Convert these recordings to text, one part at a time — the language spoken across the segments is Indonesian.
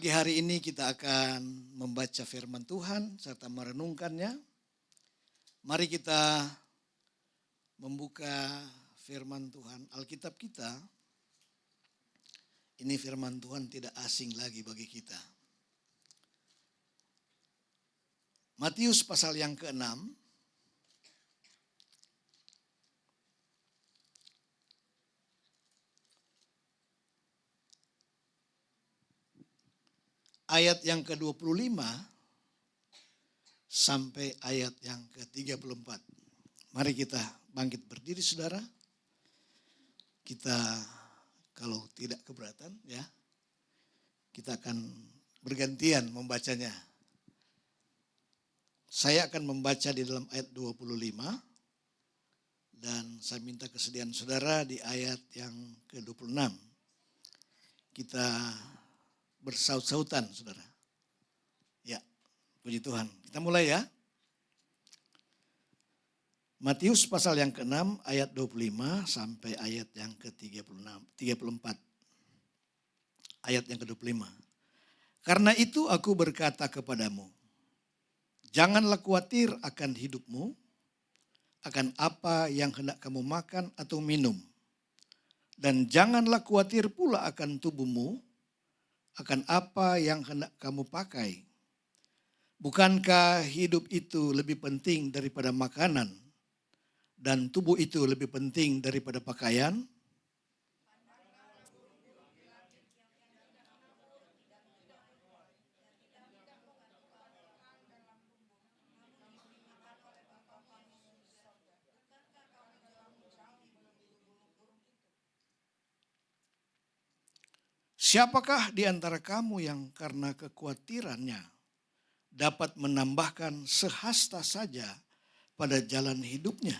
Pagi hari ini kita akan membaca firman Tuhan serta merenungkannya. Mari kita membuka firman Tuhan. Alkitab kita, ini firman Tuhan tidak asing lagi bagi kita. Matius pasal yang ke-6. Ayat yang ke-25 sampai ayat yang ke-34. Mari kita bangkit berdiri saudara. Kita kalau tidak keberatan ya, kita akan bergantian membacanya. Saya akan membaca di dalam ayat 25 dan saya minta kesediaan saudara di ayat yang ke-26. Kita bersaut-sautan saudara. Ya, puji Tuhan. Kita mulai ya. Matius pasal yang ke-6 ayat 25 sampai ayat yang ke-34. Ayat yang ke-25. Karena itu aku berkata kepadamu, janganlah khawatir akan hidupmu, akan apa yang hendak kamu makan atau minum. Dan janganlah khawatir pula akan tubuhmu, akan apa yang hendak kamu pakai. Bukankah hidup itu lebih penting daripada makanan, dan tubuh itu lebih penting daripada pakaian? Siapakah di antara kamu yang karena kekhawatirannya dapat menambahkan sehasta saja pada jalan hidupnya?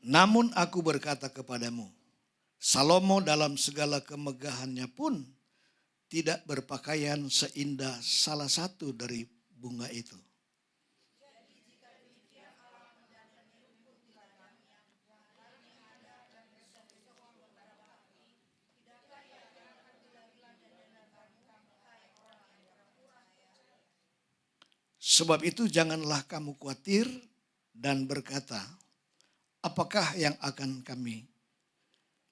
Namun aku berkata kepadamu, Salomo dalam segala kemegahannya pun tidak berpakaian seindah salah satu dari bunga itu. Sebab itu janganlah kamu khawatir dan berkata, apakah yang akan kami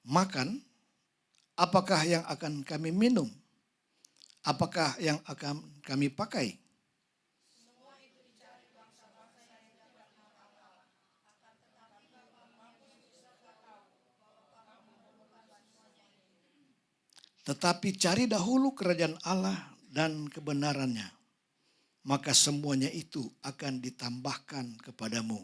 makan? Apakah yang akan kami minum? Apakah yang akan kami pakai? Tetapi cari dahulu kerajaan Allah dan kebenarannya, maka semuanya itu akan ditambahkan kepadamu.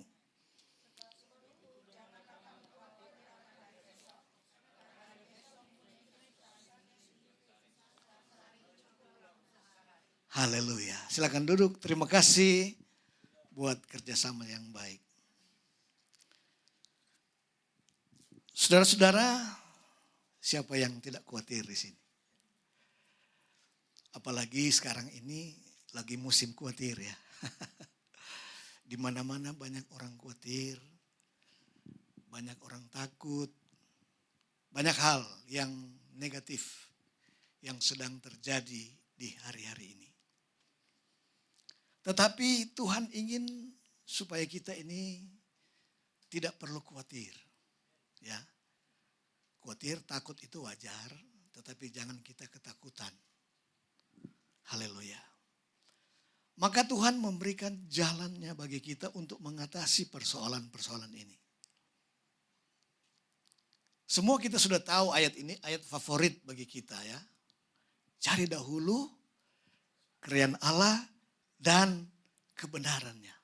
Haleluya. Silakan duduk. Terima kasih buat kerjasama yang baik. Saudara-saudara, siapa yang tidak khawatir di sini? Apalagi sekarang ini lagi musim khawatir ya. Di mana-mana banyak orang khawatir, banyak orang takut, banyak hal yang negatif yang sedang terjadi di hari-hari ini. Tetapi Tuhan ingin supaya kita ini tidak perlu khawatir. Ya, khawatir, takut itu wajar, tetapi jangan kita ketakutan. Haleluya. Maka Tuhan memberikan jalannya bagi kita untuk mengatasi persoalan-persoalan ini. Semua kita sudah tahu ayat ini, ayat favorit bagi kita ya. Cari dahulu kerajaan Allah dan kebenarannya.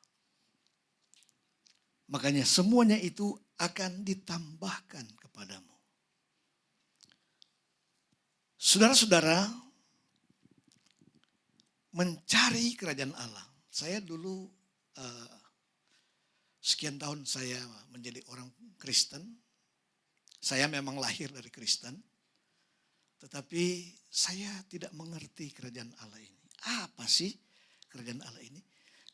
Makanya semuanya itu akan ditambahkan kepadamu. Saudara-saudara, mencari kerajaan Allah. Saya dulu sekian tahun saya menjadi orang Kristen. Saya memang lahir dari Kristen. Tetapi saya tidak mengerti kerajaan Allah ini. Apa sih kerajaan Allah ini?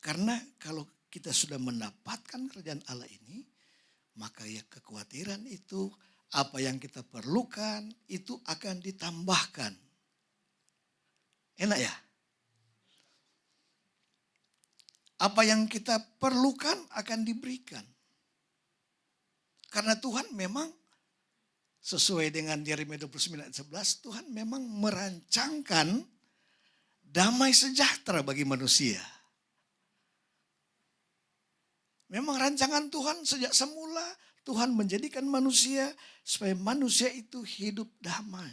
Karena kalau kita sudah mendapatkan kerajaan Allah ini, maka ya kekhawatiran itu, apa yang kita perlukan itu akan ditambahkan. Enak ya? Apa yang kita perlukan akan diberikan. Karena Tuhan memang sesuai dengan Yeremia 29 ayat 11, Tuhan memang merancangkan damai sejahtera bagi manusia. Memang rancangan Tuhan sejak semula, Tuhan menjadikan manusia supaya manusia itu hidup damai.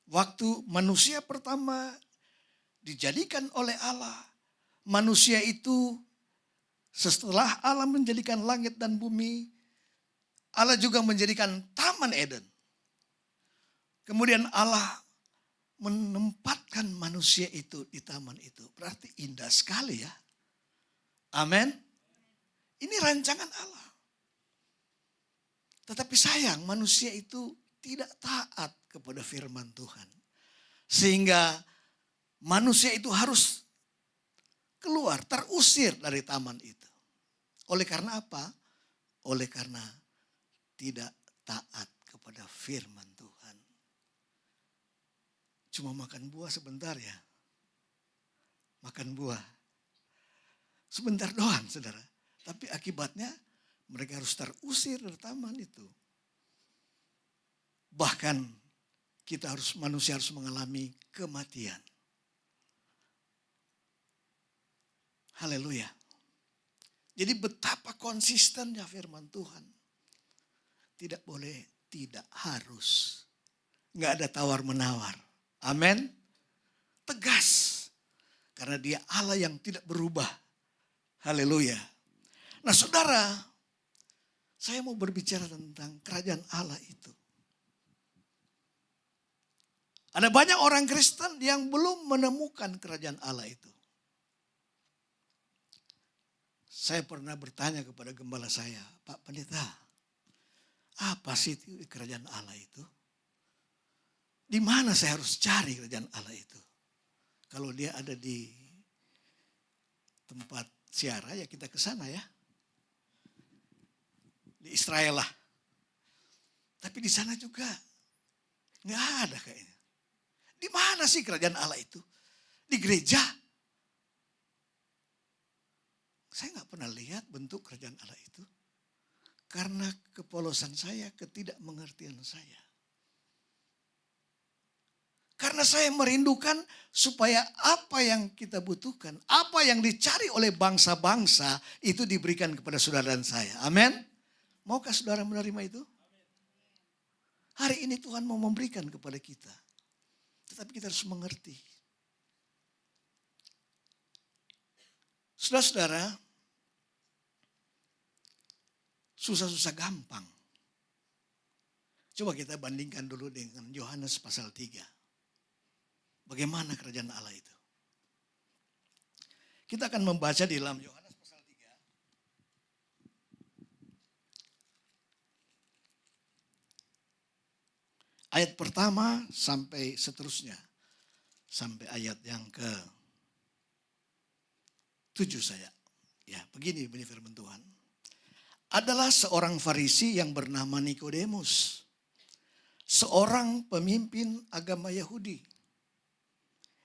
Waktu manusia pertama dijadikan oleh Allah, manusia itu setelah Allah menjadikan langit dan bumi, Allah juga menjadikan Taman Eden. Kemudian Allah menempatkan manusia itu di taman itu. Berarti indah sekali ya. Amin. Ini rancangan Allah. Tetapi sayang manusia itu tidak taat kepada firman Tuhan. Sehingga manusia itu harus keluar, terusir dari taman itu. Oleh karena apa? Oleh karena tidak taat kepada firman Tuhan. Cuma makan buah sebentar ya. Makan buah. Sebentar doang saudara. Tapi akibatnya mereka harus terusir dari taman itu. Bahkan manusia harus mengalami kematian. Haleluya. Jadi betapa konsistennya firman Tuhan. Tidak boleh, tidak harus. Nggak ada tawar-menawar. Amin. Tegas. Karena dia Allah yang tidak berubah. Haleluya. Nah saudara, saya mau berbicara tentang kerajaan Allah itu. Ada banyak orang Kristen yang belum menemukan kerajaan Allah itu. Saya pernah bertanya kepada gembala saya, Pak Pendeta, apa sih itu kerajaan Allah itu? Di mana saya harus cari kerajaan Allah itu? Kalau dia ada di tempat siara ya kita ke sana ya. Di Israel lah. Tapi di sana juga nggak ada kayaknya. Di mana sih kerajaan Allah itu? Di gereja? Saya nggak pernah lihat bentuk kerajaan Allah itu. Karena kepolosan saya, ketidakmengertian saya. Karena saya merindukan supaya apa yang kita butuhkan, apa yang dicari oleh bangsa-bangsa itu diberikan kepada saudara dan saya. Amin. Maukah saudara menerima itu? Hari ini Tuhan mau memberikan kepada kita. Tetapi kita harus mengerti. Saudara-saudara, susah-susah gampang. Coba kita bandingkan dulu dengan Yohanes pasal 3. Bagaimana kerajaan Allah itu? Kita akan membaca di dalam Yohanes pasal 3. Ayat pertama sampai seterusnya. Sampai ayat yang ke-7 saya. Ya, begini bunyi firman Tuhan. Adalah seorang Farisi yang bernama Nikodemus. Seorang pemimpin agama Yahudi.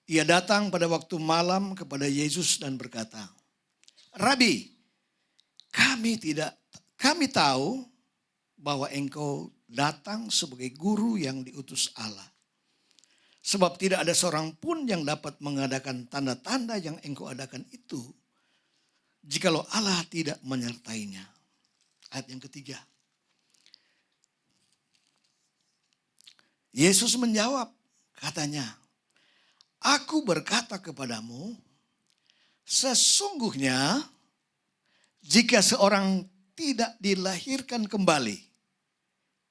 Ia datang pada waktu malam kepada Yesus dan berkata, Rabi, kami tahu bahwa engkau datang sebagai guru yang diutus Allah. Sebab tidak ada seorang pun yang dapat mengadakan tanda-tanda yang engkau adakan itu, jikalau Allah tidak menyertainya. Ayat yang ketiga. Yesus menjawab, katanya, Aku berkata kepadamu, sesungguhnya jika seorang tidak dilahirkan kembali,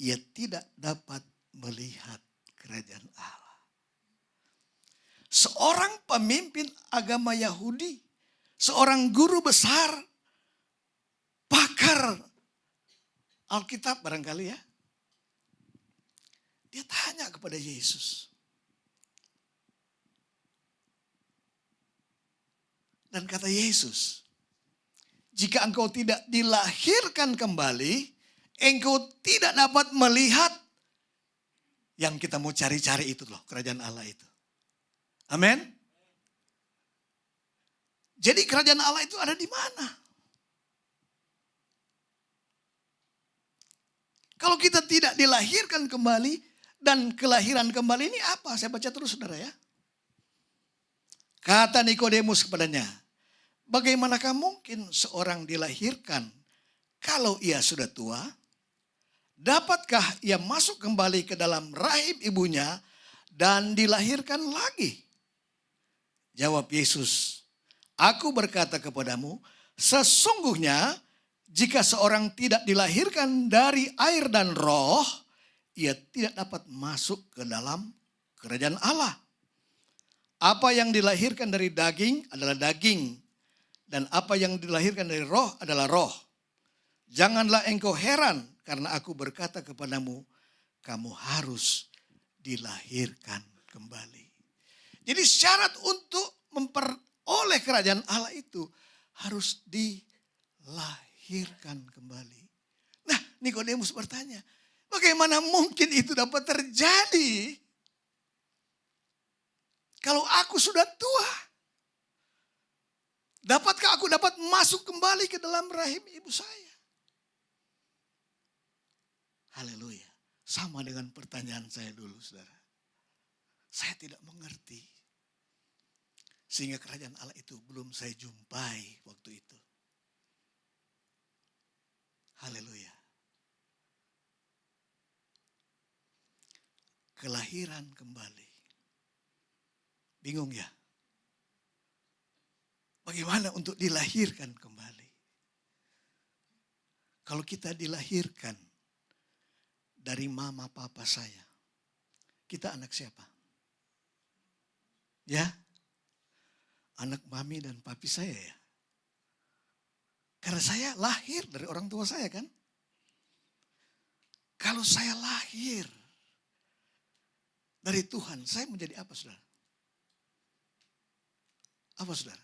ia tidak dapat melihat kerajaan Allah. Seorang pemimpin agama Yahudi, seorang guru besar, pakar Alkitab barangkali ya. Dia tanya kepada Yesus. Dan kata Yesus, jika engkau tidak dilahirkan kembali, engkau tidak dapat melihat yang kita mau cari-cari itu loh, kerajaan Allah itu. Amin. Jadi kerajaan Allah itu ada di mana? Kalau kita tidak dilahirkan kembali, dan kelahiran kembali ini apa? Saya baca terus saudara ya. Kata Nikodemus kepadanya, bagaimanakah mungkin seorang dilahirkan kalau ia sudah tua? Dapatkah ia masuk kembali ke dalam rahim ibunya dan dilahirkan lagi? Jawab Yesus, aku berkata kepadamu, sesungguhnya jika seorang tidak dilahirkan dari air dan roh, ia tidak dapat masuk ke dalam kerajaan Allah. Apa yang dilahirkan dari daging adalah daging, dan apa yang dilahirkan dari roh adalah roh. Janganlah engkau heran karena aku berkata kepadamu, kamu harus dilahirkan kembali. Jadi syarat untuk memperoleh kerajaan Allah itu harus dilahirkan kembali. Nah, Nikodemus bertanya, bagaimana mungkin itu dapat terjadi kalau aku sudah tua? Dapatkah aku dapat masuk kembali ke dalam rahim ibu saya? Haleluya. Sama dengan pertanyaan saya dulu, saudara. Saya tidak mengerti. Sehingga kerajaan Allah itu belum saya jumpai waktu itu. Haleluya. Kelahiran kembali. Bingung ya? Bagaimana untuk dilahirkan kembali? Kalau kita dilahirkan dari mama papa saya, kita anak siapa? Ya? Anak mami dan papi saya ya. Karena saya lahir dari orang tua saya kan. Kalau saya lahir dari Tuhan, saya menjadi apa saudara? Apa saudara?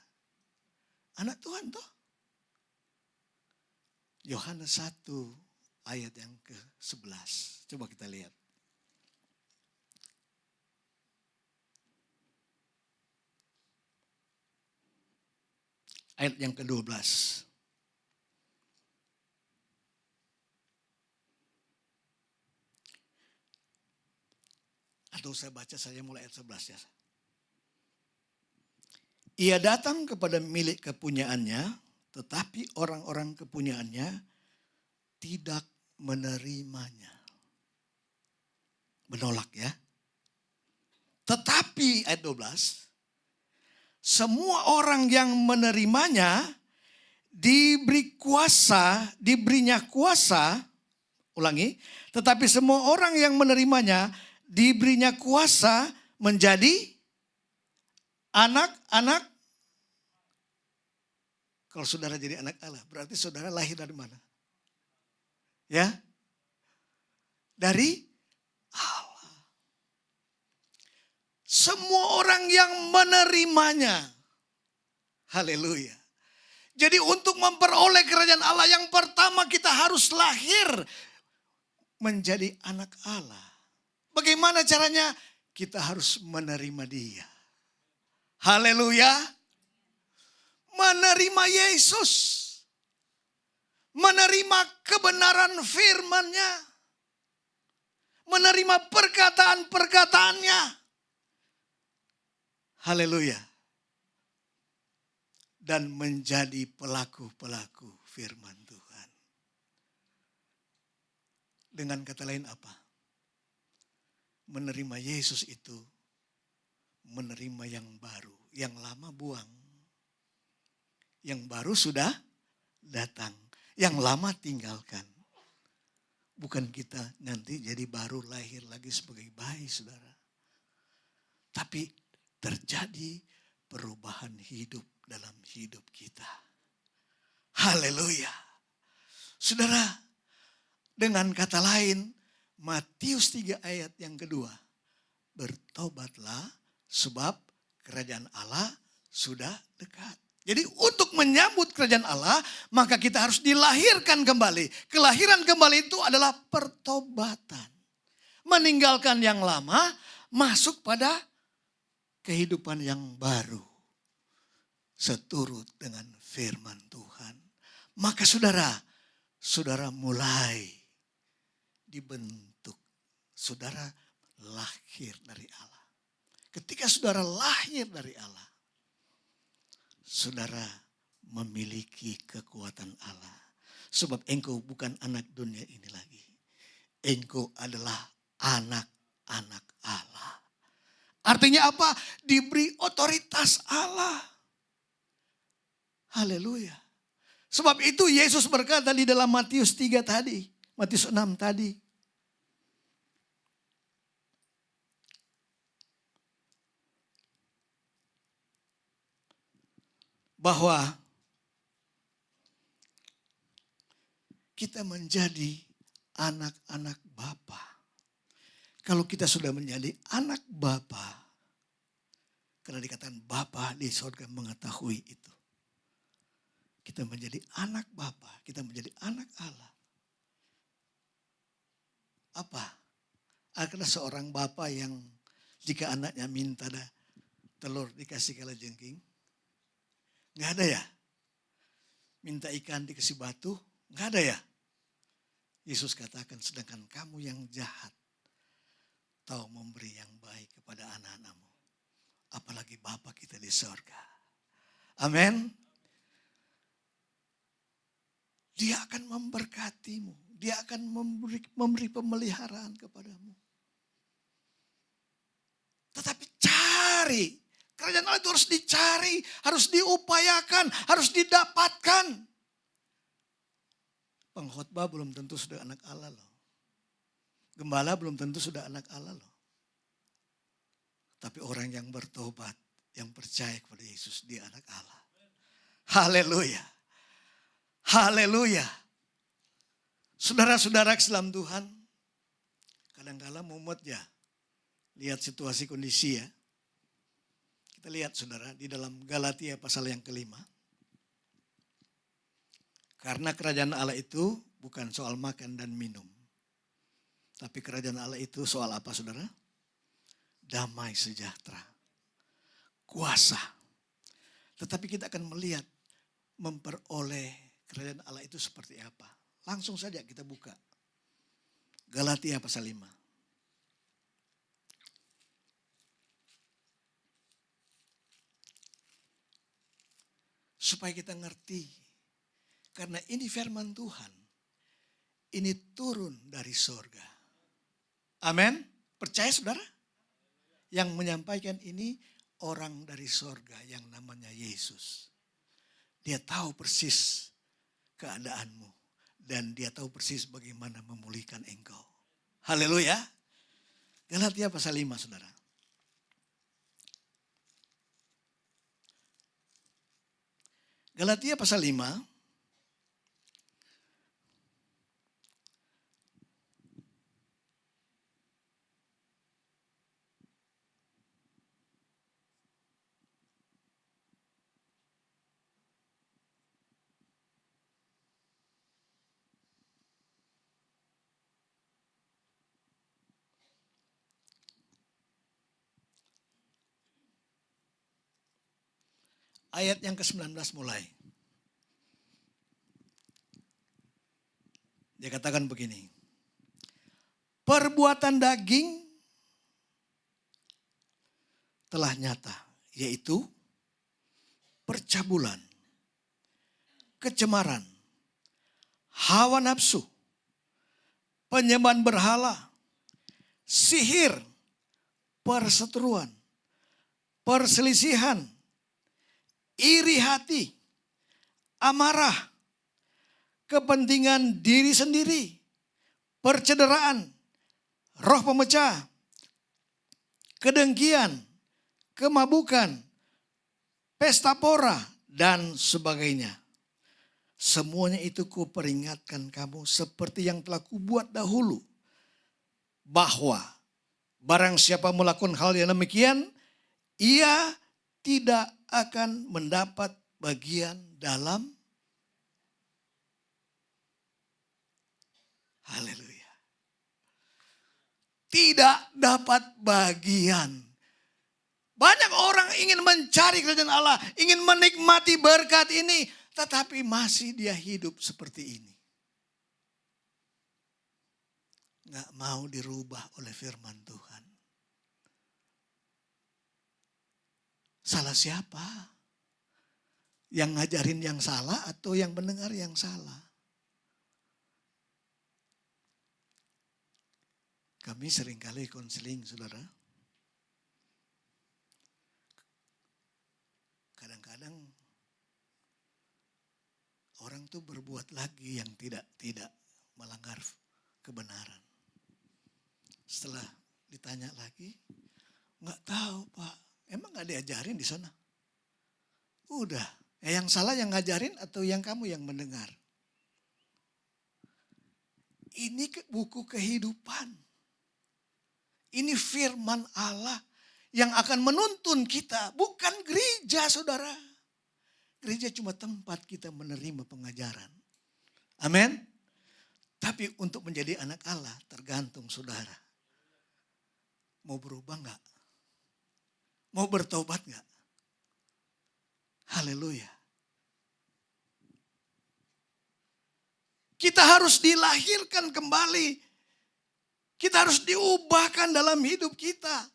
Anak Tuhan toh. Yohanes 1 ayat yang ke-11. Coba kita lihat. Ayat yang ke-12. Atau saya baca saja mulai ayat 11 ya. Ia datang kepada milik kepunyaannya, tetapi orang-orang kepunyaannya tidak menerimanya. Menolak ya. Tetapi ayat 12. Semua orang yang menerimanya diberinya kuasa, ulangi, tetapi semua orang yang menerimanya diberinya kuasa menjadi anak-anak. Kalau saudara jadi anak Allah, berarti saudara lahir dari mana? Ya? Dari Allah. Semua orang yang menerimanya. Haleluya. Jadi untuk memperoleh kerajaan Allah yang pertama kita harus lahir menjadi anak Allah. Bagaimana caranya? Kita harus menerima Dia. Haleluya. Menerima Yesus. Menerima kebenaran firman-Nya. Menerima perkataan-perkataannya. Haleluya. Dan menjadi pelaku-pelaku firman Tuhan. Dengan kata lain apa? Menerima Yesus itu menerima yang baru. Yang lama buang. Yang baru sudah datang. Yang lama tinggalkan. Bukan kita nanti jadi baru lahir lagi sebagai bayi, saudara. Tapi terjadi perubahan hidup dalam hidup kita. Haleluya. Saudara, dengan kata lain, Matius 3 ayat yang kedua. Bertobatlah sebab kerajaan Allah sudah dekat. Jadi untuk menyambut kerajaan Allah, maka kita harus dilahirkan kembali. Kelahiran kembali itu adalah pertobatan. Meninggalkan yang lama, masuk pada kehidupan yang baru. Seturut dengan firman Tuhan. Maka saudara mulai dibentuk. Saudara lahir dari Allah. Ketika saudara lahir dari Allah, saudara memiliki kekuatan Allah. Sebab engkau bukan anak dunia ini lagi. Engkau adalah anak-anak Allah. Artinya apa? Diberi otoritas Allah. Haleluya. Sebab itu Yesus berkata di dalam Matius 3 tadi. Matius 6 tadi. Bahwa kita menjadi anak-anak Bapa. Kalau kita sudah menjadi anak Bapa, karena dikatakan Bapa di surga mengetahui itu. Kita menjadi anak Bapa, kita menjadi anak Allah. Apa? Ada seorang bapa yang jika anaknya minta telur dikasih kalajengking? Nggak ada ya? Minta ikan dikasih batu? Nggak ada ya? Yesus katakan, sedangkan kamu yang jahat tahu memberi yang baik kepada anak-anakmu. Apalagi Bapa kita di surga. Amin. Dia akan memberkatimu. Dia akan memberi pemeliharaan kepadamu. Tetapi cari. Kerajaan Allah itu harus dicari, harus diupayakan, harus didapatkan. Pengkhotbah belum tentu sudah anak Allah loh. Gembala belum tentu sudah anak Allah loh. Tapi orang yang bertobat, yang percaya kepada Yesus, dia anak Allah. Haleluya. Haleluya. Saudara-saudara keselam Tuhan, kadang-kadang mumet ya. Lihat situasi kondisi ya. Kita lihat saudara di dalam Galatia pasal yang ke-5. Karena kerajaan Allah itu bukan soal makan dan minum. Tapi kerajaan Allah itu soal apa saudara? Damai sejahtera. Kuasa. Tetapi kita akan melihat memperoleh kerajaan Allah itu seperti apa. Langsung saja kita buka. Galatia pasal 5. Supaya kita ngerti. Karena ini firman Tuhan. Ini turun dari surga. Amin. Percaya saudara? Yang menyampaikan ini orang dari surga yang namanya Yesus. Dia tahu persis keadaanmu. Dan dia tahu persis bagaimana memulihkan engkau. Haleluya. Galatia pasal 5 saudara. Galatia pasal 5. Ayat yang ke-19 mulai. Dia katakan begini. Perbuatan daging telah nyata. Yaitu percabulan, kecemaran, hawa nafsu, penyembahan berhala, sihir, perseteruan, perselisihan, iri hati, amarah, kepentingan diri sendiri, percederaan, roh pemecah, kedengkian, kemabukan, pesta pora, dan sebagainya. Semuanya itu kuperingatkan kamu seperti yang telah kubuat dahulu. Bahwa barang siapa melakukan hal yang demikian, ia tidak akan mendapat bagian dalam. Haleluya. Tidak dapat bagian. Banyak orang ingin mencari kerajaan Allah, ingin menikmati berkat ini, tetapi masih dia hidup seperti ini. Nggak mau dirubah oleh firman Tuhan. Salah siapa? Yang ngajarin yang salah atau yang mendengar yang salah? Kami seringkali konseling, saudara. Kadang-kadang orang tuh berbuat lagi yang tidak melanggar kebenaran. Setelah ditanya lagi, nggak tahu Pak, emang nggak diajarin di sana? Udah, yang salah yang ngajarin atau yang kamu yang mendengar? Ini buku kehidupan. Ini firman Allah yang akan menuntun kita, bukan gereja saudara. Gereja cuma tempat kita menerima pengajaran. Amin. Tapi untuk menjadi anak Allah tergantung saudara. Mau berubah enggak? Mau bertobat enggak? Haleluya. Kita harus dilahirkan kembali. Kita harus diubahkan dalam hidup kita.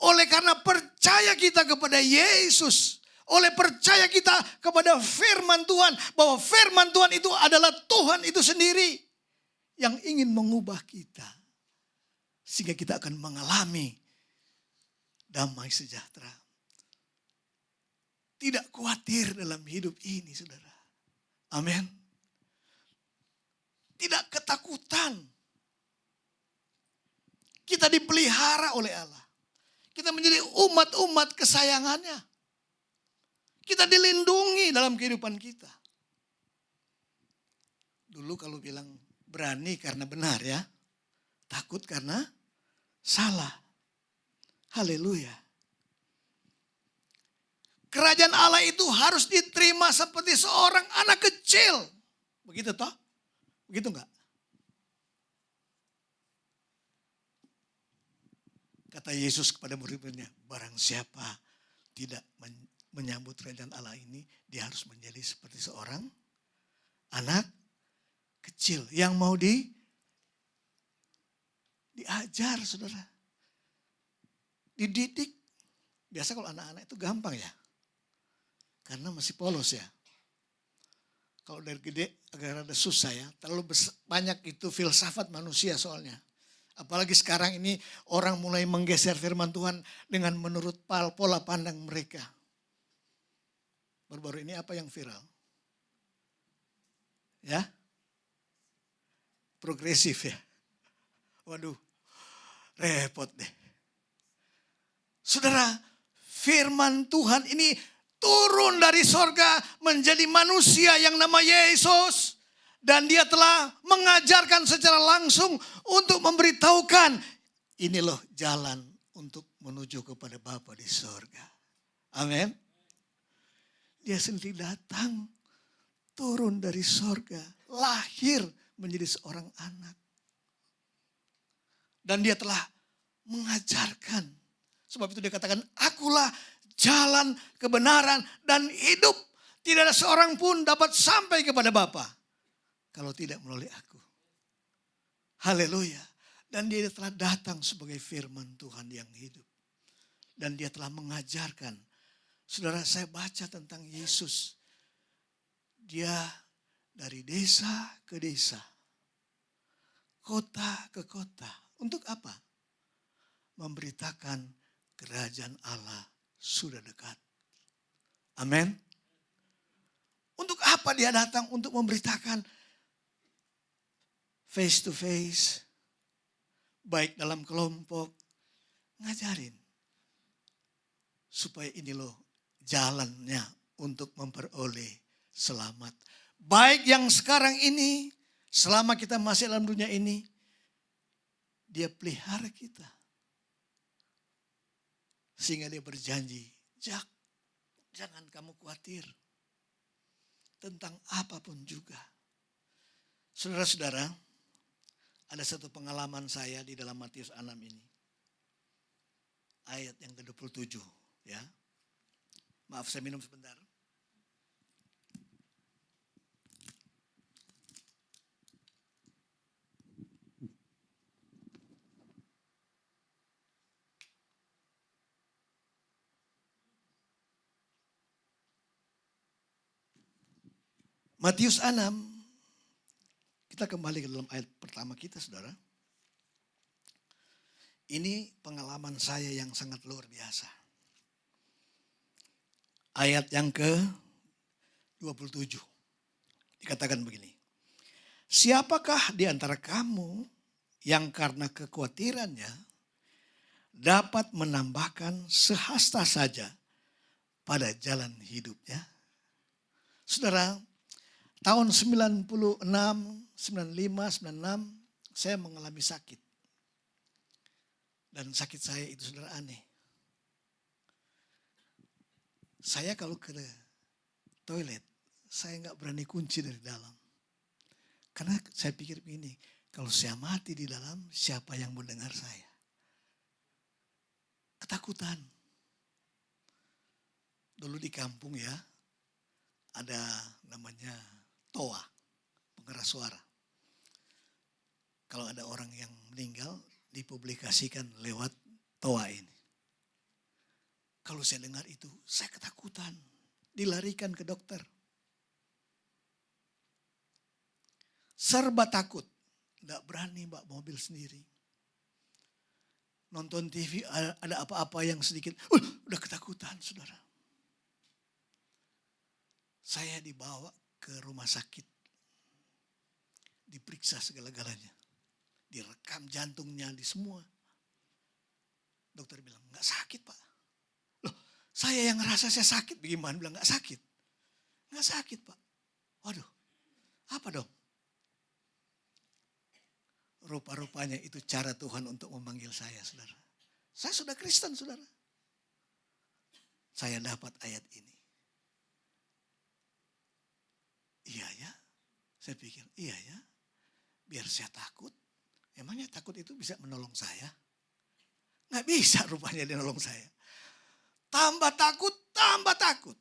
Oleh karena percaya kita kepada Yesus. Oleh percaya kita kepada firman Tuhan. Bahwa firman Tuhan itu adalah Tuhan itu sendiri. Yang ingin mengubah kita. Sehingga kita akan mengalami damai sejahtera. Tidak khawatir dalam hidup ini saudara. Amin. Tidak ketakutan. Kita dipelihara oleh Allah. Kita menjadi umat-umat kesayangannya. Kita dilindungi dalam kehidupan kita. Dulu kalau bilang berani karena benar ya. Takut karena salah. Haleluya. Kerajaan Allah itu harus diterima seperti seorang anak kecil. Begitu toh? Begitu enggak? Kata Yesus kepada murid-muridnya, barang siapa tidak menyambut kerajaan Allah ini, dia harus menjadi seperti seorang anak kecil yang mau diajar, saudara. Dididik. Biasa kalau anak-anak itu gampang ya. Karena masih polos ya. Kalau dari gede agak rada susah ya. Terlalu banyak itu filsafat manusia soalnya. Apalagi sekarang ini orang mulai menggeser firman Tuhan dengan menurut pola pandang mereka. Baru-baru ini apa yang viral? Ya? Progresif ya. Waduh, repot deh. Saudara, firman Tuhan ini turun dari sorga menjadi manusia yang nama Yesus. Dan dia telah mengajarkan secara langsung untuk memberitahukan. Ini loh jalan untuk menuju kepada Bapa di sorga. Amin. Dia sendiri datang, turun dari sorga, lahir menjadi seorang anak. Dan dia telah mengajarkan. Sebab itu dia katakan, akulah jalan kebenaran dan hidup. Tidak ada seorang pun dapat sampai kepada Bapa kalau tidak melalui aku. Haleluya. Dan dia telah datang sebagai firman Tuhan yang hidup. Dan dia telah mengajarkan. Saudara, saya baca tentang Yesus. Dia dari desa ke desa. Kota ke kota. Untuk apa? Memberitakan kerajaan Allah sudah dekat. Amin. Untuk apa dia datang? Untuk memberitakan face to face, baik dalam kelompok, ngajarin. Supaya ini loh jalannya untuk memperoleh selamat. Baik yang sekarang ini, selama kita masih dalam dunia ini, dia pelihara kita. Sehingga dia berjanji, jangan kamu khawatir. tentang apapun juga. Saudara-saudara, ada satu pengalaman saya di dalam Matius 6 ini. Ayat yang ke-27 ya. Maaf, saya minum sebentar. Matius 6, kita kembali ke dalam ayat pertama kita, saudara. Ini pengalaman saya yang sangat luar biasa. Ayat yang ke-27. Dikatakan begini. Siapakah di antara kamu yang karena kekhawatirannya dapat menambahkan sehasta saja pada jalan hidupnya? Saudara, tahun 96, 95, 96 saya mengalami sakit. Dan sakit saya itu saudara aneh. Saya kalau ke toilet, saya nggak berani kunci dari dalam. Karena saya pikir begini, kalau saya mati di dalam, siapa yang mendengar saya? Ketakutan. Dulu di kampung ya, ada namanya toa, pengeras suara. Kalau ada orang yang meninggal, dipublikasikan lewat toa ini. Kalau saya dengar itu, saya ketakutan. Dilarikan ke dokter. Serba takut. Tidak berani bawa mobil sendiri. Nonton TV ada apa-apa yang sedikit, udah ketakutan saudara. Saya dibawa ke rumah sakit. Diperiksa segala-galanya. Direkam jantungnya, di semua. Dokter bilang, nggak sakit pak. Loh, saya yang ngerasa saya sakit, bagaimana? Bilang nggak sakit. Nggak sakit pak. Waduh, apa dong? Rupa-rupanya itu cara Tuhan untuk memanggil saya, saudara. Saya sudah Kristen, saudara. Saya dapat ayat ini. Iya ya, saya pikir, iya ya. Biar saya takut. Emangnya takut itu bisa menolong saya? Nggak bisa rupanya dia nolong saya. Tambah takut, tambah takut.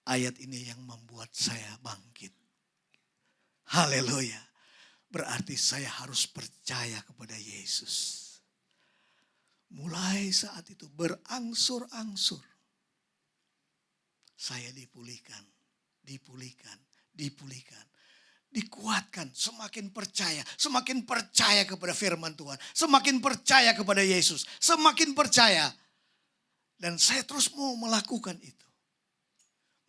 Ayat ini yang membuat saya bangkit. Haleluya. Berarti saya harus percaya kepada Yesus. Mulai saat itu berangsur-angsur. Saya dipulihkan, dipulihkan, dipulihkan. Dikuatkan, semakin percaya kepada firman Tuhan. Semakin percaya kepada Yesus, semakin percaya. Dan saya terus mau melakukan itu.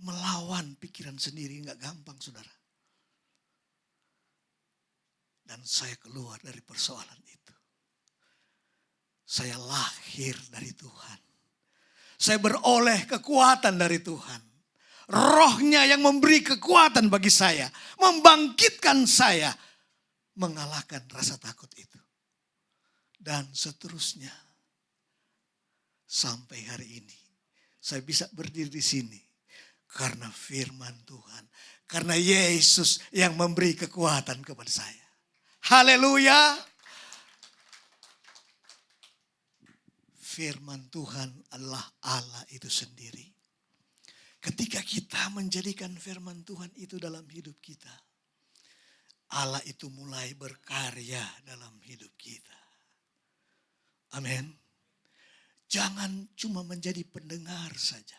Melawan pikiran sendiri gak gampang saudara. Dan saya keluar dari persoalan itu. Saya lahir dari Tuhan. Saya beroleh kekuatan dari Tuhan. Rohnya yang memberi kekuatan bagi saya. Membangkitkan saya. Mengalahkan rasa takut itu. Dan seterusnya. Sampai hari ini. Saya bisa berdiri di sini. Karena firman Tuhan. Karena Yesus yang memberi kekuatan kepada saya. Haleluya. Firman Tuhan adalah Allah itu sendiri. Ketika kita menjadikan firman Tuhan itu dalam hidup kita, Allah itu mulai berkarya dalam hidup kita. Amin. Jangan cuma menjadi pendengar saja.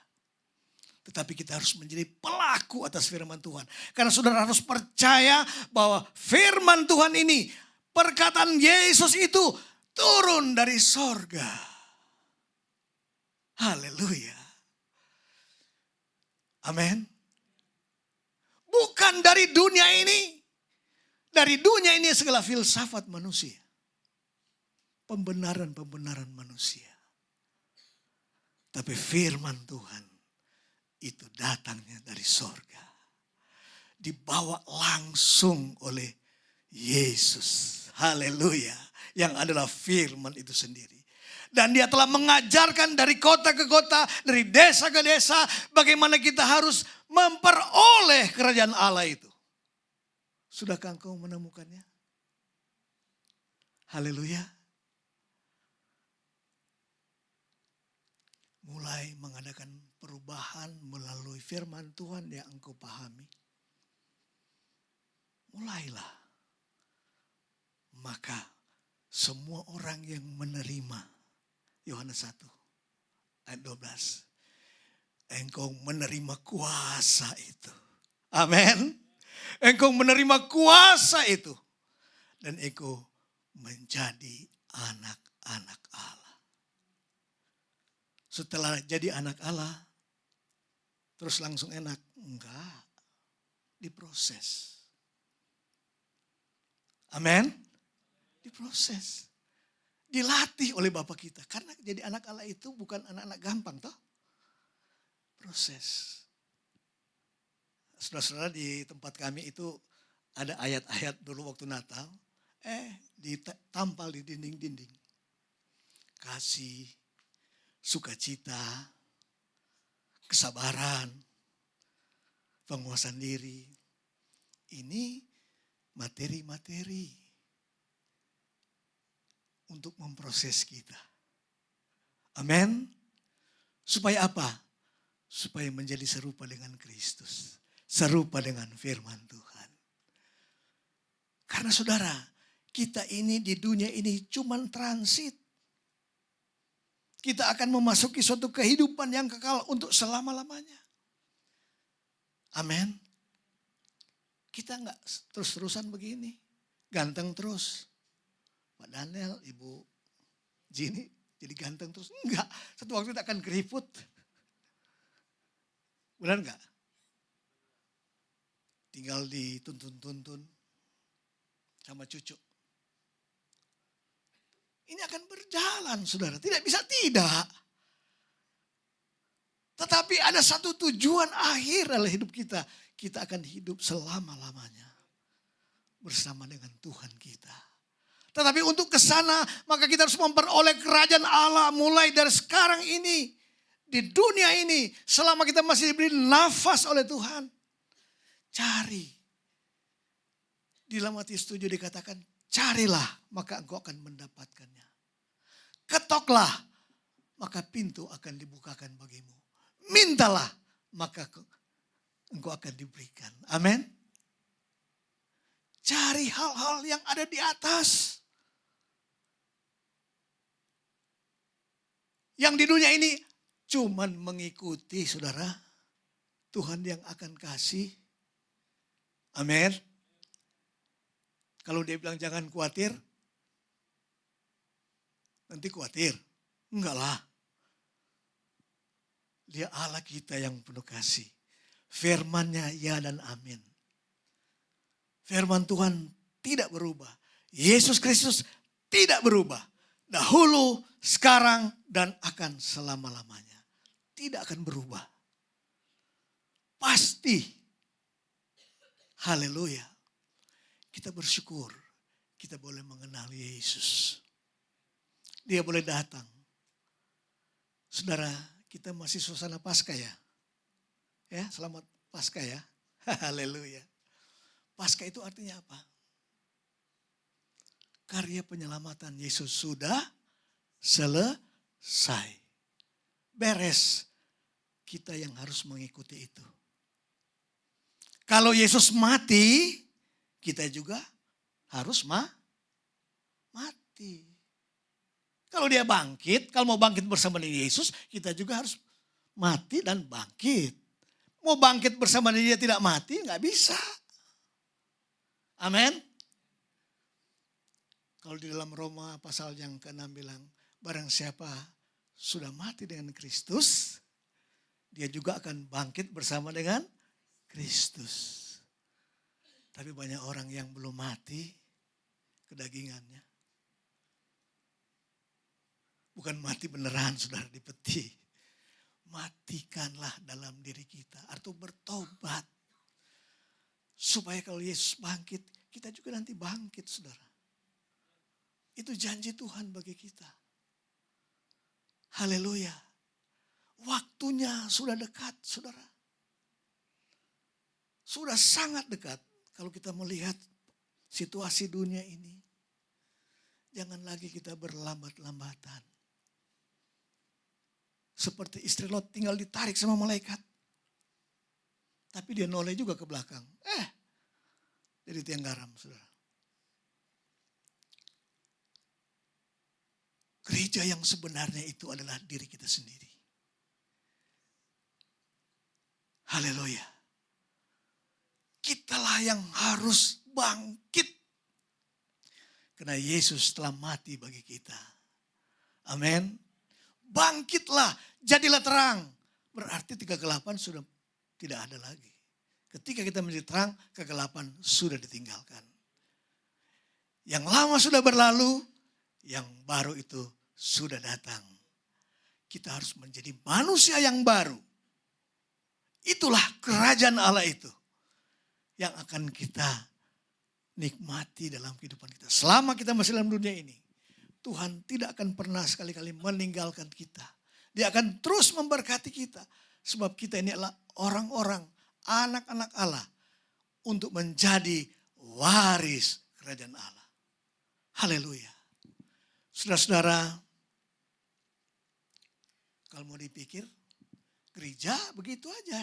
Tetapi kita harus menjadi pelaku atas firman Tuhan. Karena saudara harus percaya bahwa firman Tuhan ini, perkataan Yesus itu turun dari sorga. Haleluya. Amin. Bukan dari dunia ini. Dari dunia ini segala filsafat manusia. Pembenaran-pembenaran manusia. Tapi firman Tuhan itu datangnya dari sorga. Dibawa langsung oleh Yesus. Haleluya. Yang adalah firman itu sendiri. Dan dia telah mengajarkan dari kota ke kota, dari desa ke desa, bagaimana kita harus memperoleh kerajaan Allah itu. Sudahkah engkau menemukannya? Haleluya. Mulai mengadakan perubahan melalui firman Tuhan yang engkau pahami. Mulailah. Maka semua orang yang menerima, Yohanes 1 ayat 12. Engkau menerima kuasa itu. Amin. Engkau menerima kuasa itu. Dan engkau menjadi anak-anak Allah. Setelah jadi anak Allah, terus langsung enak? Enggak. Diproses. Amin. Diproses. Dilatih oleh Bapa kita. Karena jadi anak Allah itu bukan anak-anak gampang toh. Proses. Saudara-saudara, di tempat kami itu ada ayat-ayat dulu waktu Natal. Ditampal di dinding-dinding. Kasih, sukacita, kesabaran, penguasaan diri. Ini materi-materi untuk memproses kita. Amin. Supaya apa? Supaya menjadi serupa dengan Kristus. Serupa dengan firman Tuhan. Karena saudara, kita ini di dunia ini cuman transit. Kita akan memasuki suatu kehidupan yang kekal untuk selama-lamanya. Amin. Kita enggak terus-terusan begini. Ganteng terus. Pak Daniel, Ibu Jini jadi ganteng terus. Enggak, satu waktu kita akan keriput. Benar enggak? Tinggal dituntun-tuntun sama cucu. Ini akan berjalan, saudara. Tidak bisa tidak. Tetapi ada satu tujuan akhir dalam hidup kita. Kita akan hidup selama-lamanya bersama dengan Tuhan kita. Tetapi untuk ke sana, maka kita harus memperoleh kerajaan Allah mulai dari sekarang ini. Di dunia ini, selama kita masih diberi nafas oleh Tuhan. Cari. Di dalam Matius 7 dikatakan, carilah, maka engkau akan mendapatkannya. Ketoklah, maka pintu akan dibukakan bagimu. Mintalah, maka engkau akan diberikan. Amin. Cari hal-hal yang ada di atas. Yang di dunia ini cuman mengikuti, saudara, Tuhan yang akan kasih. Amin. Kalau dia bilang jangan khawatir, nanti khawatir. Enggak lah. Dia Allah kita yang penuh kasih. Firman-Nya ya dan amin. Firman Tuhan tidak berubah. Yesus Kristus tidak berubah. Dahulu, sekarang, dan akan selama-lamanya. Tidak akan berubah. Pasti. Haleluya. Kita bersyukur kita boleh mengenal Yesus. Dia boleh datang. Saudara, kita masih suasana Paskah ya. Ya, selamat Paskah ya. Haleluya. Paskah itu artinya apa? Karya penyelamatan Yesus sudah selesai. Beres. Kita yang harus mengikuti itu. Kalau Yesus mati, kita juga harus mati. Kalau dia bangkit, kalau mau bangkit bersama dengan Yesus, kita juga harus mati dan bangkit. Mau bangkit bersama dia tidak mati, nggak bisa. Amin. Kalau di dalam Roma pasal yang ke-6 bilang, barang siapa sudah mati dengan Kristus, dia juga akan bangkit bersama dengan Kristus. Tapi banyak orang yang belum mati kedagingannya. Bukan mati beneran, saudara, di peti. Matikanlah dalam diri kita. Atau bertobat. Supaya kalau Yesus bangkit, kita juga nanti bangkit, saudara. Itu janji Tuhan bagi kita. Haleluya. Waktunya sudah dekat, saudara. Sudah sangat dekat kalau kita melihat situasi dunia ini. Jangan lagi kita berlambat-lambatan. Seperti istri Lot tinggal ditarik sama malaikat. Tapi dia noleh juga ke belakang. Jadi tiang garam, saudara. Gereja yang sebenarnya itu adalah diri kita sendiri. Haleluya. Kitalah yang harus bangkit. Karena Yesus telah mati bagi kita. Amin. Bangkitlah, jadilah terang. Berarti kegelapan sudah tidak ada lagi. Ketika kita menjadi terang, kegelapan sudah ditinggalkan. Yang lama sudah berlalu, yang baru itu sudah datang. Kita harus menjadi manusia yang baru. Itulah kerajaan Allah itu yang akan kita nikmati dalam kehidupan kita. Selama kita masih dalam dunia ini, Tuhan tidak akan pernah sekali-kali meninggalkan kita. Dia akan terus memberkati kita. Sebab kita ini adalah orang-orang, anak-anak Allah untuk menjadi waris kerajaan Allah. Haleluya. Saudara-saudara, kalau mau dipikir, gereja begitu aja.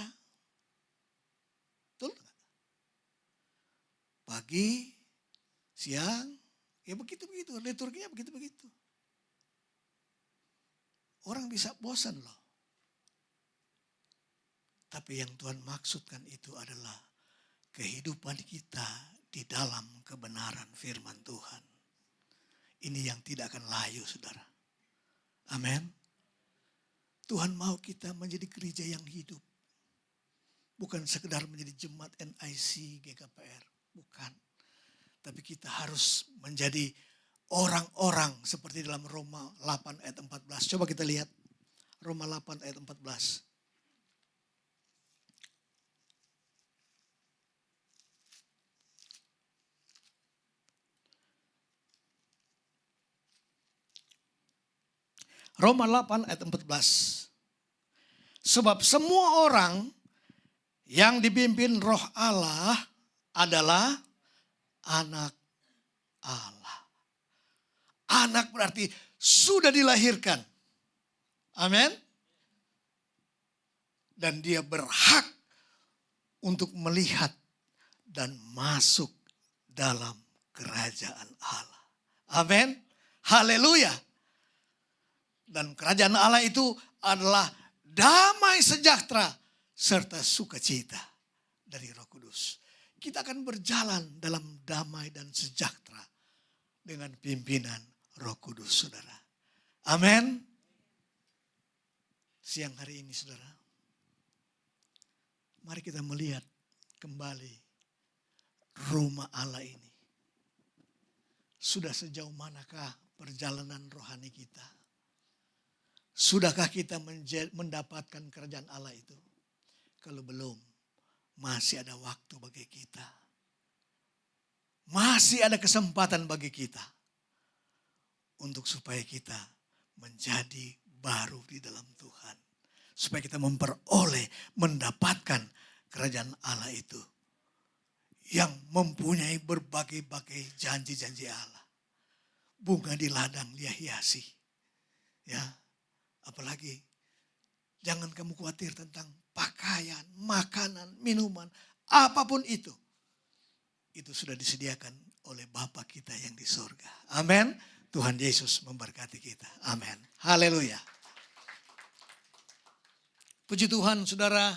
Betul nggak? Pagi, siang, ya begitu-begitu. Liturginya begitu-begitu. Orang bisa bosan loh. Tapi yang Tuhan maksudkan itu adalah kehidupan kita di dalam kebenaran firman Tuhan. Ini yang tidak akan layu, saudara. Amin. Tuhan mau kita menjadi gereja yang hidup. Bukan sekedar menjadi jemaat NIC, GKPR. Bukan. Tapi kita harus menjadi orang-orang seperti dalam Roma 8 ayat 14. Coba kita lihat. Roma 8 ayat 14. Roma 8 ayat 14. Sebab semua orang yang dipimpin Roh Allah adalah anak Allah. Anak berarti sudah dilahirkan. Amin. Dan dia berhak untuk melihat dan masuk dalam kerajaan Allah. Amin. Haleluya. Dan kerajaan Allah itu adalah damai sejahtera serta sukacita dari Roh Kudus. Kita akan berjalan dalam damai dan sejahtera dengan pimpinan Roh Kudus, saudara. Amin. Siang hari ini, saudara, mari kita melihat kembali rumah Allah ini. Sudah sejauh manakah perjalanan rohani kita? Sudahkah kita mendapatkan kerajaan Allah itu? Kalau belum, masih ada waktu bagi kita. Masih ada kesempatan bagi kita. Untuk supaya kita menjadi baru di dalam Tuhan. Supaya kita mendapatkan kerajaan Allah itu. Yang mempunyai berbagai-bagai janji-janji Allah. Bunga di ladang dia hiasi. Ya. Apalagi jangan kamu khawatir tentang pakaian, makanan, minuman, apapun itu. Itu sudah disediakan oleh Bapa kita yang di sorga. Amin. Tuhan Yesus memberkati kita. Amin. Haleluya. Puji Tuhan, saudara.